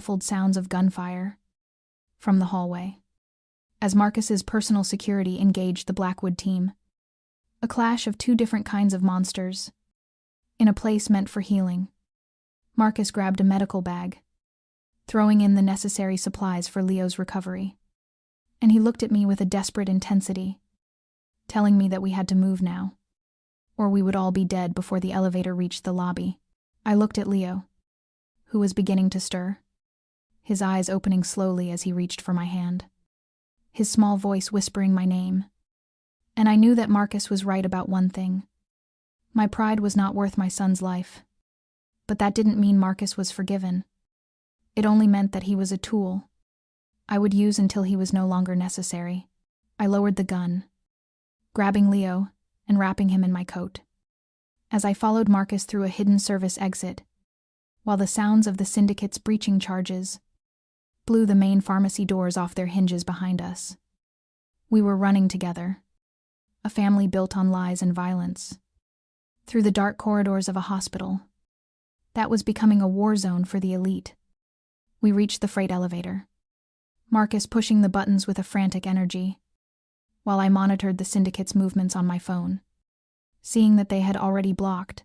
muffled sounds of gunfire from the hallway, as Marcus's personal security engaged the Blackwood team. A clash of two different kinds of monsters, in a place meant for healing. Marcus grabbed a medical bag, throwing in the necessary supplies for Leo's recovery. And he looked at me with a desperate intensity, telling me that we had to move now, or we would all be dead before the elevator reached the lobby. I looked at Leo, who was beginning to stir, his eyes opening slowly as he reached for my hand, his small voice whispering my name. And I knew that Marcus was right about one thing. My pride was not worth my son's life. But that didn't mean Marcus was forgiven. It only meant that he was a tool I would use until he was no longer necessary. I lowered the gun, grabbing Leo and wrapping him in my coat. As I followed Marcus through a hidden service exit, while the sounds of the syndicate's breaching charges blew the main pharmacy doors off their hinges behind us. We were running together, a family built on lies and violence, through the dark corridors of a hospital that was becoming a war zone for the elite. We reached the freight elevator, Marcus pushing the buttons with a frantic energy, while I monitored the syndicate's movements on my phone, seeing that they had already blocked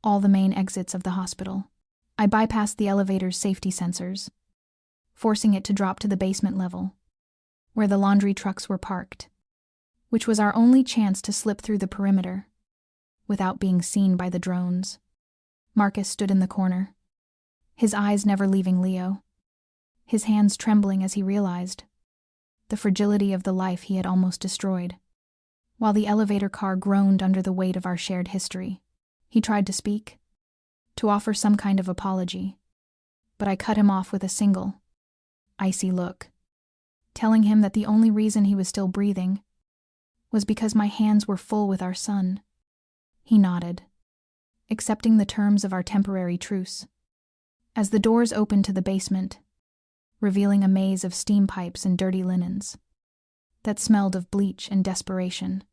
all the main exits of the hospital. I bypassed the elevator's safety sensors, forcing it to drop to the basement level, where the laundry trucks were parked, which was our only chance to slip through the perimeter without being seen by the drones. Marcus stood in the corner, his eyes never leaving Leo, his hands trembling as he realized the fragility of the life he had almost destroyed. While the elevator car groaned under the weight of our shared history, he tried to speak, to offer some kind of apology, but I cut him off with a single, icy look, telling him that the only reason he was still breathing was because my hands were full with our son. He nodded, accepting the terms of our temporary truce. As the doors opened to the basement, revealing a maze of steam pipes and dirty linens that smelled of bleach and desperation,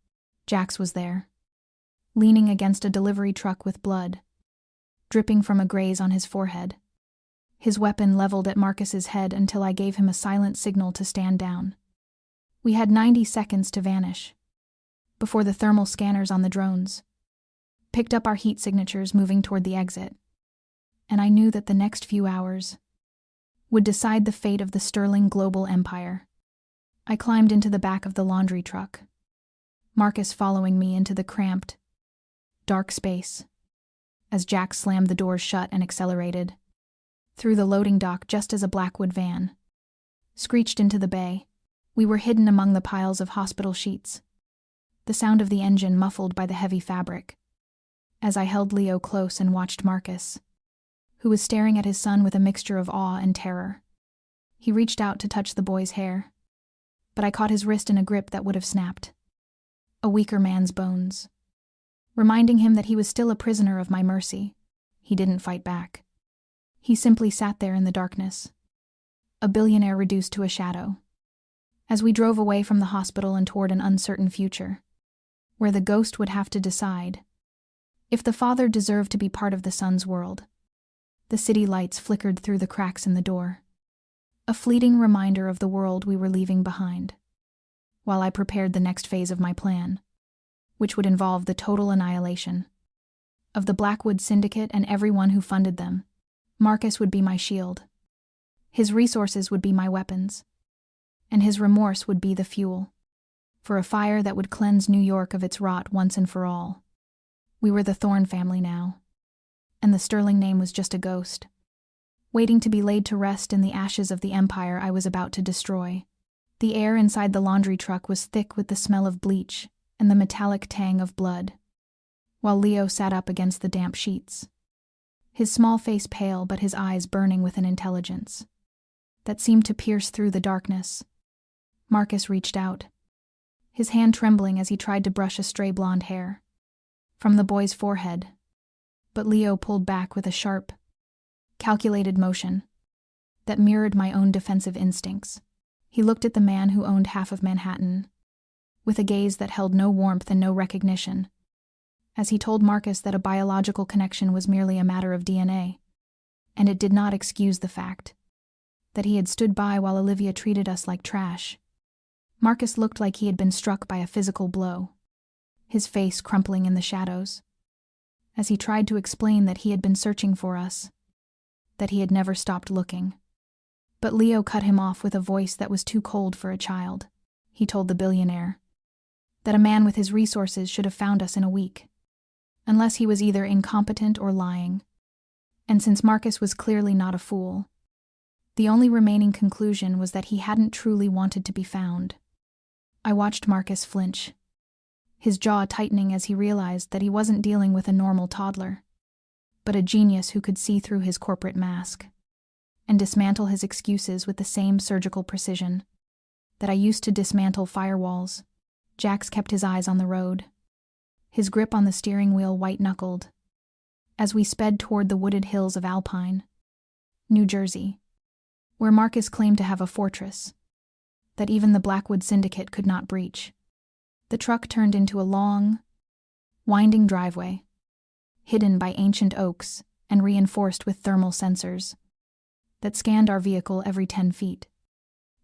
Jax was there, leaning against a delivery truck with blood dripping from a graze on his forehead, his weapon leveled at Marcus's head until I gave him a silent signal to stand down. We had 90 seconds to vanish before the thermal scanners on the drones picked up our heat signatures moving toward the exit, and I knew that the next few hours would decide the fate of the sterling global empire. I climbed into the back of the laundry truck, Marcus following me into the cramped, dark space, as Jack slammed the doors shut and accelerated through the loading dock just as a Blackwood van screeched into the bay. We were hidden among the piles of hospital sheets, the sound of the engine muffled by the heavy fabric, as I held Leo close and watched Marcus, who was staring at his son with a mixture of awe and terror. He reached out to touch the boy's hair, but I caught his wrist in a grip that would have snapped a weaker man's bones, reminding him that he was still a prisoner of my mercy. He didn't fight back. He simply sat there in the darkness, a billionaire reduced to a shadow, as we drove away from the hospital and toward an uncertain future, where the ghost would have to decide if the father deserved to be part of the son's world. The city lights flickered through the cracks in the door, a fleeting reminder of the world we were leaving behind, while I prepared the next phase of my plan, which would involve the total annihilation of the Blackwood Syndicate and everyone who funded them. Marcus would be my shield, his resources would be my weapons, and his remorse would be the fuel for a fire that would cleanse New York of its rot once and for all. We were the Thorne family now, and the sterling name was just a ghost, waiting to be laid to rest in the ashes of the empire I was about to destroy. The air inside the laundry truck was thick with the smell of bleach and the metallic tang of blood, while Leo sat up against the damp sheets, his small face pale but his eyes burning with an intelligence that seemed to pierce through the darkness. Marcus reached out, his hand trembling as he tried to brush a stray blonde hair from the boy's forehead, but Leo pulled back with a sharp, calculated motion that mirrored my own defensive instincts. He looked at the man who owned half of Manhattan, with a gaze that held no warmth and no recognition, as he told Marcus that a biological connection was merely a matter of DNA, and it did not excuse the fact that he had stood by while Olivia treated us like trash. Marcus looked like he had been struck by a physical blow, his face crumpling in the shadows, as he tried to explain that he had been searching for us, that he had never stopped looking. But Leo cut him off with a voice that was too cold for a child. He told the billionaire that a man with his resources should have found us in a week, unless he was either incompetent or lying. And since Marcus was clearly not a fool, the only remaining conclusion was that he hadn't truly wanted to be found. I watched Marcus flinch, his jaw tightening as he realized that he wasn't dealing with a normal toddler, but a genius who could see through his corporate mask and dismantle his excuses with the same surgical precision that I used to dismantle firewalls. Jax kept his eyes on the road, his grip on the steering wheel white-knuckled, as we sped toward the wooded hills of Alpine, New Jersey, where Marcus claimed to have a fortress that even the Blackwood Syndicate could not breach. The truck turned into a long, winding driveway, hidden by ancient oaks and reinforced with thermal sensors that scanned our vehicle every 10 feet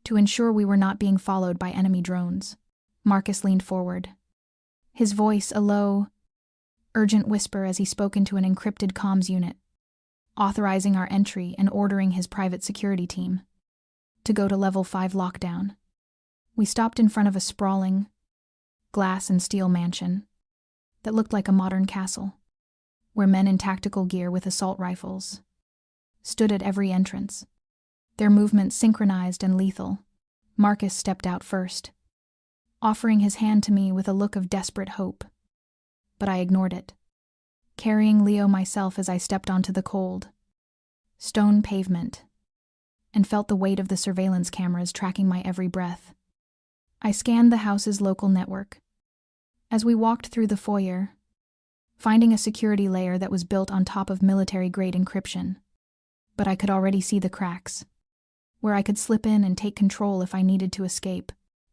to ensure we were not being followed by enemy drones. Marcus leaned forward, his voice a low, urgent whisper as he spoke into an encrypted comms unit, authorizing our entry and ordering his private security team to go to level 5 lockdown. We stopped in front of a sprawling, glass and steel mansion that looked like a modern castle, where men in tactical gear with assault rifles stood at every entrance, their movements synchronized and lethal. Marcus stepped out first, offering his hand to me with a look of desperate hope, but I ignored it, carrying Leo myself as I stepped onto the cold, stone pavement and felt the weight of the surveillance cameras tracking my every breath. I scanned the house's local network as we walked through the foyer, finding a security layer that was built on top of military-grade encryption, but I could already see the cracks, where I could slip in and take control if I needed to escape.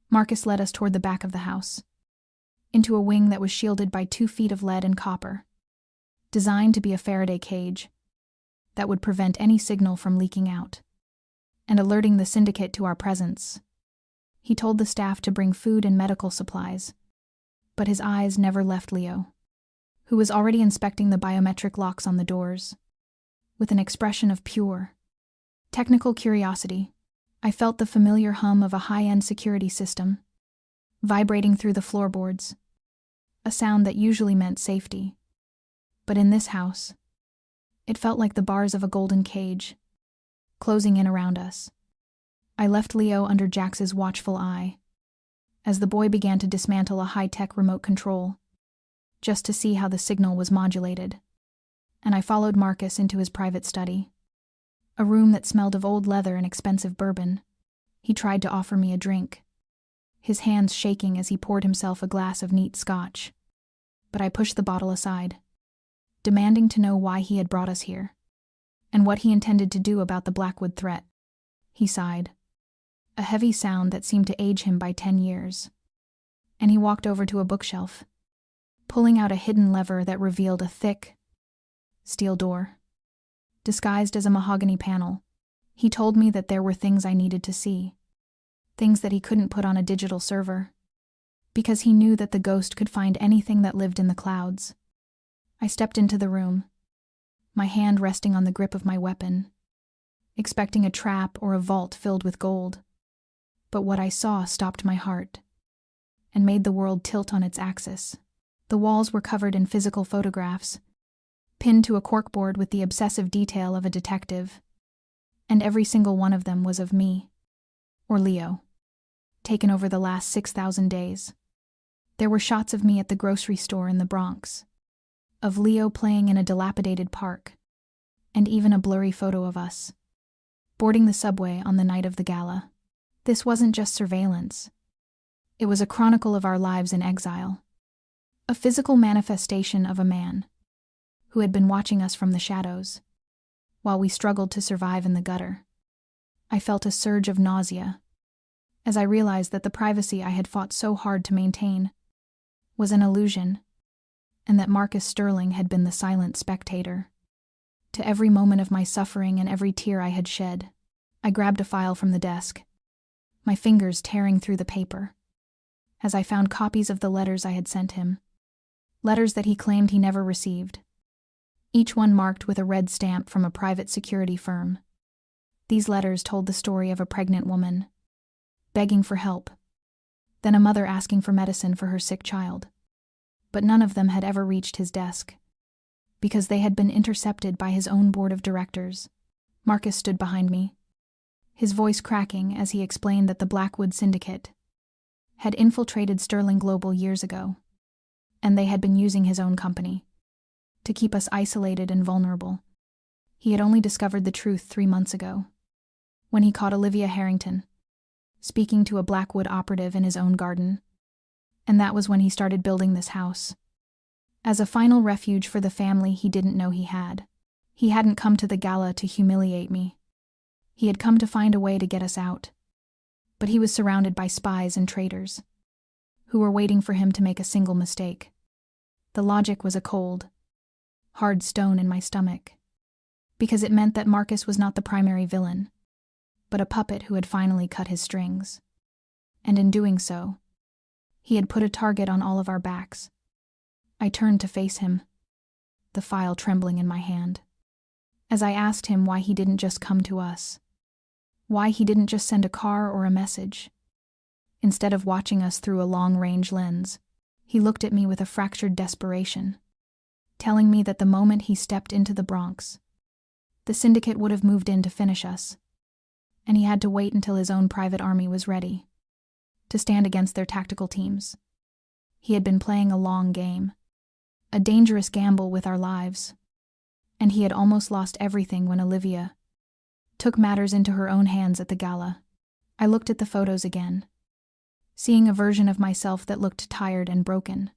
Marcus led us toward the back of the house, into a wing that was shielded by 2 feet of lead and copper, designed to be a Faraday cage that would prevent any signal from leaking out and alerting the syndicate to our presence. He told the staff to bring food and medical supplies, but his eyes never left Leo, who was already inspecting the biometric locks on the doors, with an expression of pure, technical curiosity. I felt the familiar hum of a high-end security system, vibrating through the floorboards, a sound that usually meant safety. But in this house, it felt like the bars of a golden cage, closing in around us. I left Leo under Jax's watchful eye, as the boy began to dismantle a high-tech remote control, just to see how the signal was modulated, and I followed Marcus into his private study, a room that smelled of old leather and expensive bourbon. He tried to offer me a drink, his hands shaking as he poured himself a glass of neat scotch, but I pushed the bottle aside, demanding to know why he had brought us here, and what he intended to do about the Blackwood threat. He sighed, a heavy sound that seemed to age him by 10 years, and he walked over to a bookshelf, pulling out a hidden lever that revealed a thick, steel door, disguised as a mahogany panel. He told me that there were things I needed to see, things that he couldn't put on a digital server, because he knew that the ghost could find anything that lived in the clouds. I stepped into the room, my hand resting on the grip of my weapon, expecting a trap or a vault filled with gold. But what I saw stopped my heart and made the world tilt on its axis. The walls were covered in physical photographs, pinned to a corkboard with the obsessive detail of a detective, and every single one of them was of me, or Leo, taken over the last 6,000 days. There were shots of me at the grocery store in the Bronx, of Leo playing in a dilapidated park, and even a blurry photo of us boarding the subway on the night of the gala. This wasn't just surveillance. It was a chronicle of our lives in exile, a physical manifestation of a man who had been watching us from the shadows, while we struggled to survive in the gutter. I felt a surge of nausea as I realized that the privacy I had fought so hard to maintain was an illusion, and that Marcus Sterling had been the silent spectator to every moment of my suffering and every tear I had shed. I grabbed a file from the desk, my fingers tearing through the paper, as I found copies of the letters I had sent him. Letters that he claimed he never received. Each one marked with a red stamp from a private security firm. These letters told the story of a pregnant woman, begging for help, then a mother asking for medicine for her sick child. But none of them had ever reached his desk, because they had been intercepted by his own board of directors. Marcus stood behind me, his voice cracking as he explained that the Blackwood Syndicate had infiltrated Sterling Global years ago, and they had been using his own company to keep us isolated and vulnerable. He had only discovered the truth 3 months ago, when he caught Olivia Harrington speaking to a Blackwood operative in his own garden, and that was when he started building this house as a final refuge for the family he didn't know he had. He hadn't come to the gala to humiliate me. He had come to find a way to get us out. But he was surrounded by spies and traitors who were waiting for him to make a single mistake. The logic was a cold, hard stone in my stomach, because it meant that Marcus was not the primary villain, but a puppet who had finally cut his strings. And in doing so, he had put a target on all of our backs. I turned to face him, the file trembling in my hand, as I asked him why he didn't just come to us, why he didn't just send a car or a message. Instead of watching us through a long-range lens, he looked at me with a fractured desperation, telling me that the moment he stepped into the Bronx, the syndicate would have moved in to finish us, and he had to wait until his own private army was ready to stand against their tactical teams. He had been playing a long game, a dangerous gamble with our lives, and he had almost lost everything when Olivia took matters into her own hands at the gala. I looked at the photos again, seeing a version of myself that looked tired and broken,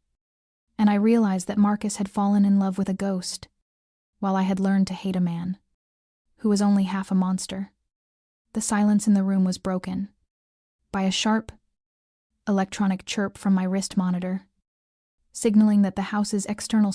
and I realized that Marcus had fallen in love with a ghost, while I had learned to hate a man who was only half a monster. The silence in the room was broken by a sharp, electronic chirp from my wrist monitor, signaling that the house's external